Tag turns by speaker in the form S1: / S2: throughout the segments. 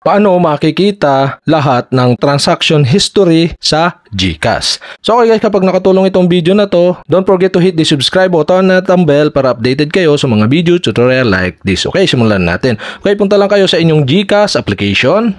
S1: paano makikita lahat ng transaction history sa GCash. So okay guys, kapag nakatulong itong video na to, don't forget to hit the subscribe button at ang bell para updated kayo sa mga video tutorial like this. Okay, simulan natin. Okay, punta lang kayo sa inyong GCash application.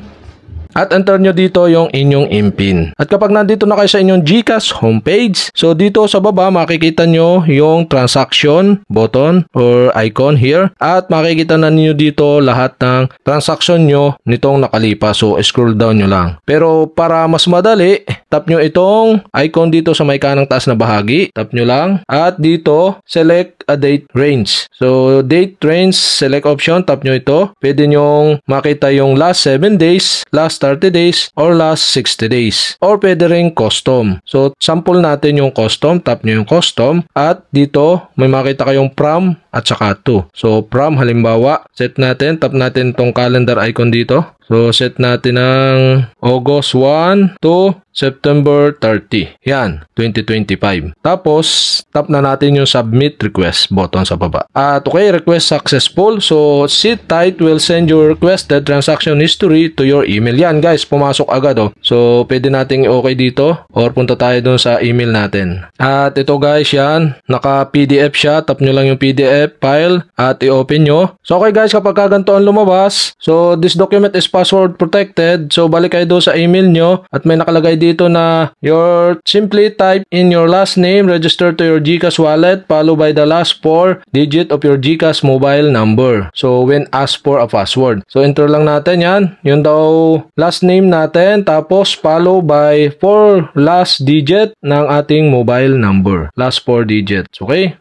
S1: At enter nyo dito yung inyong IMPIN. At kapag nandito na kayo sa inyong GCash homepage, so dito sa baba makikita nyo yung transaction button or icon here. At makikita na niyo dito lahat ng transaction nyo nitong nakalipas. So scroll down nyo lang. Pero para mas madali, tap nyo itong icon dito sa may kanang taas na bahagi. Tap nyo lang. At dito, select a date range. So date range, select option, tap nyo ito. Pwede nyong makita yung last 7 days, last 30 days, or last 60 days. Or pwede rin custom. So, sample natin yung custom. Tap nyo yung custom. At dito, may makita kayong from at saka to. So, from halimbawa, set natin. Tap natin tong calendar icon dito. So, set natin ng August 1 to September 30. Yan, 2025. Tapos, tap na natin yung submit request button sa baba. At okay, request successful. So, SitTight will send your requested transaction history to your email. Yan guys, pumasok agad oh. So, pwede nating okay dito or punta tayo dun sa email natin. At ito guys, yan, naka-PDF siya. Tap nyo lang yung PDF file at i-open nyo. So, okay guys, kapag kaganto ang lumabas, so this document is password protected. So, balik kayo doon sa email nyo at may nakalagay dito na your simply type in your last name, register to your GCash wallet, followed by the last 4 digit of your GCash mobile number. So, when asked for a password. So, enter lang natin yan. Yun daw last name natin, tapos follow by 4 last digit ng ating mobile number. Last 4 digits. Okay?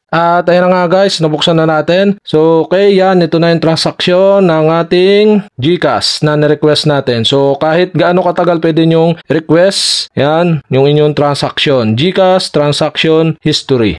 S1: At ayun na nga guys, nabuksan na natin. So okay, yan, ito na yung transaksyon ng ating GCash na nirequest natin. So kahit gaano katagal pwede nyong request, yan, yung inyong transaksyon. GCash transaction history.